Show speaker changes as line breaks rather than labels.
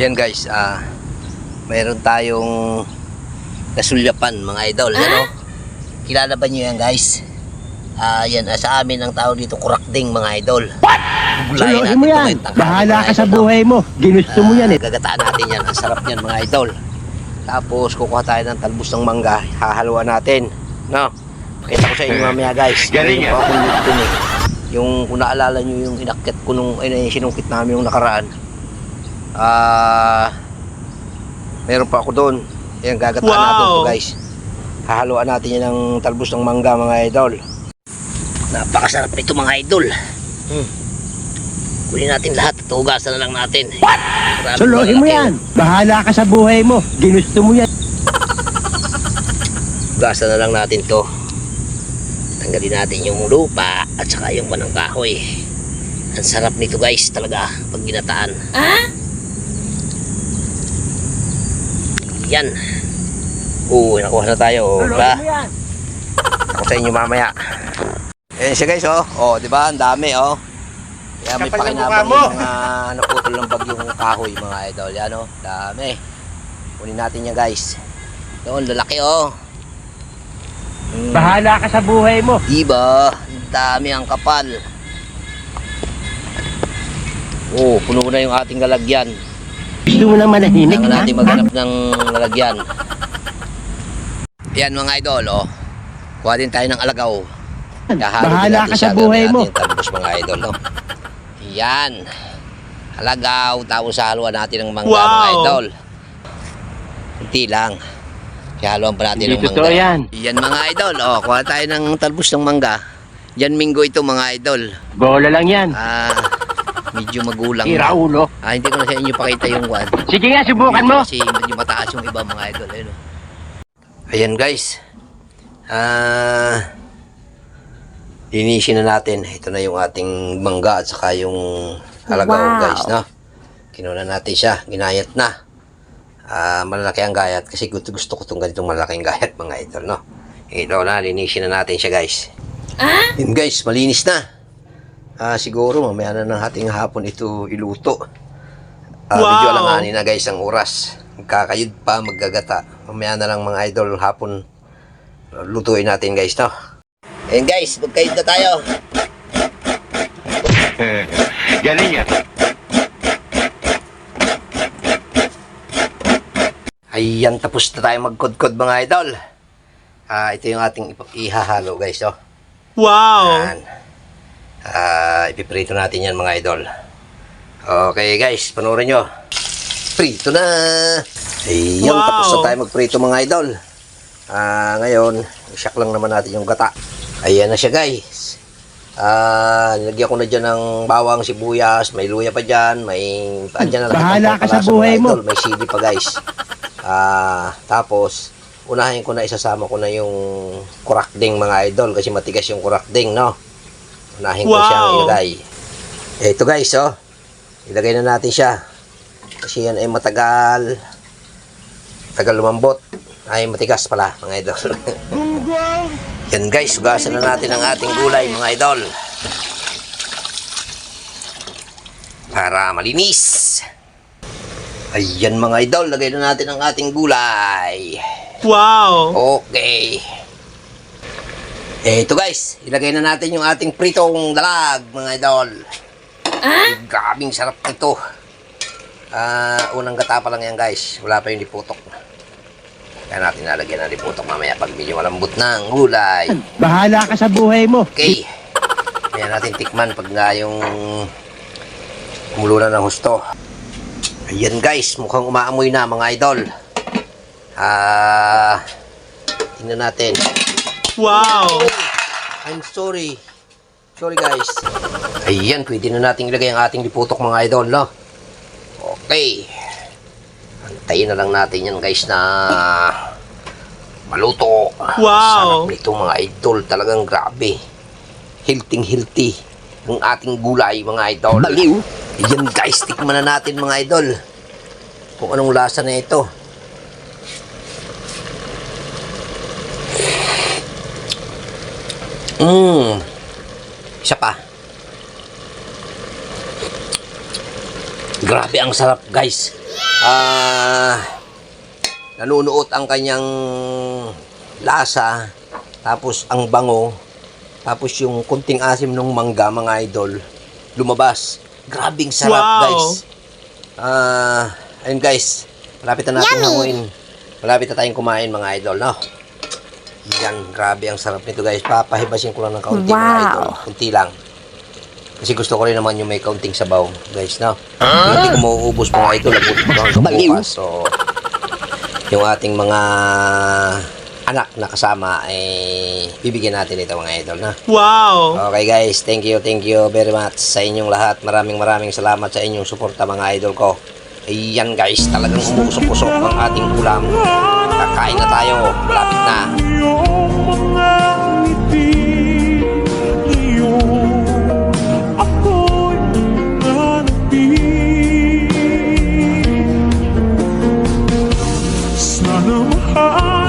Yan guys, mayroon tayong nasulyapan mga idol. Ano? Kilala ba nyo yan guys? Yan, sa amin ang tao dito kurakding mga idol. What?
Suluhin mo yan. Bahala ka sa buhay mo. Ginusto mo yan eh.
Gagataan natin yan. Ang sarap yan mga idol. Tapos kukuha tayo ng talbos ng mangga. Hahaluan natin. No? Pakita ko sa inyo mamaya guys.
Galing yan.
Yung kung naalala nyo yung inakyat ko nung sinungkit namin yung nakaraan. Meron pa ako doon. Ayan, gagataan natin to guys. Hahaluan natin yan ng talbos ng mangga mga idol. Napakasarap nito mga idol. Kunin natin lahat at hugasan na lang natin. What?
Suluhin mo yan. Bahala ka sa buhay mo. Ginusto mo yan.
Hugasan na lang natin to. Tanggalin natin yung lupa at saka yung panang kahoy. Ang sarap nito guys talaga pag ginataan. Yan. Nakuha na tayo. Diba? Ako sa inyo mamaya. Ayan siya guys di ba? Ang dami Kaya may pakinabang yung mga naputol ng bagyong kahoy mga idol. Yan dami. Kunin natin yan guys. Doon, lalaki
Bahala ka sa buhay mo.
Diba? Ang dami ang kapal. Puno na yung ating lalagyan.
Gusto mo lang manahimik
Kailangan
na?
natin maghanap ng lalagyan. Yan mga idol kuha din tayo ng alagaw.
Bahala ka sa buhay mo.
Tapos mga idol yan. Alagaw. Tapos haluan natin ng mangga mga idol. Kunti lang. Kaya haluan pa natin ng mangga. Yan mga idol kuha tayo ng talbos ng mangga. Yan minggo ito mga idol.
Bola lang yan.
Medyo magulang
Tira ulo.
hindi ko na sa inyo pakita yung one.
Sige nga, subukan mo.
Kasi medyo mataas yung iba mga idol. Ayan guys. Linisin na natin. Ito na yung ating mangga at saka yung halagaw guys. No? Kinuna natin siya. Ginayat na. Malalaki ang gayat. Kasi gusto ko itong ganitong malaking gayat mga idol. No? Ito na. Linisin na natin siya guys. Yun guys. Malinis na. Siguro mamaya na ng ating hapon ito iluto. Medyo alanganin na guys ang oras. Magkakayod pa, maggagata. Mamaya na lang mga idol hapon lutuin natin guys no. Ayan guys, magkayod na tayo.
Galing yan.
Ayan, tapos na tayo magkod-kod mga idol. Ito yung ating ihahalo guys no.
Wow!
Ayan. Ipiprito natin yan mga idol. Okay guys, panoorin nyo. Prito na. Ayan, tapos na tayo magprito mga idol. Ngayon, isak lang naman natin yung gata. Ayan na siya guys. Nilagyan ko na dyan ng bawang, sibuyas. May luya pa dyan. Andyan na lang.
Bahala ka sa buhay mo.
May sili pa guys. Tapos unahin ko na, isasama ko na yung kurakding mga idol. Kasi matigas yung kurakding no. Unahin ko siyang ilagay. Ito guys ilagay na natin siya. Kasi yan ay matagal lumambot. Ay matigas pala mga idol. Yan guys, hugasan na natin ang ating gulay mga idol. Para malinis. Ayan mga idol, lagay na natin ang ating gulay.
Wow!
Okay. Ito guys, ilagay na natin yung ating pritong dalag mga idol. Grabing sarap nito. Unang gata pa lang yan guys. Wala pa yung liputok. Kaya natin nalagyan ng liputok mamaya pag medyo malambot na ang gulay.
Bahala ka sa buhay mo.
Okay. Kaya natin tikman pag nga yung kumulo na ng husto. Ayan guys, mukhang umaamoy na mga idol. Tingnan natin.
Wow!
I'm sorry. Sorry guys. Ayan, pwede na natin ilagay ang ating liputok mga idol, no? Okay. Antayin na lang natin yan guys na maluto.
Wow!
Sarap nito mga idol. Talagang grabe. Healthy ang ating gulay mga idol. Aliw. Ayan guys, tikman na natin mga idol. Kung anong lasa na ito. Isa pa. Grabe ang sarap guys. Nanunuot ang kanyang lasa, tapos ang bango, tapos yung kunting asim ng mangga mga idol, lumabas. Grabing sarap
Wow.
guys. Ayun guys, malapit na natin hanguin. Malapit na tayong kumain mga idol, no? Yan, grabe ang sarap nito guys. Papahibasin ko lang ng kaunti mga idol. Kunti lang. Kasi gusto ko rin naman yung may kaunting sabaw, guys, no? Hindi ko mauubos mga idol. Abutin ko hanggang bukas. So, yung ating mga anak na kasama, bibigyan natin ito mga idol, na.
Wow.
Okay guys, thank you very much sa inyong lahat. Maraming salamat sa inyong suporta mga idol ko. Ayan guys, talagang umusok-usok ang ating ulam. Kakain na tayo, malapit na.
Iyong mga ngiti, iyong ako'y nanapin. Sana mahal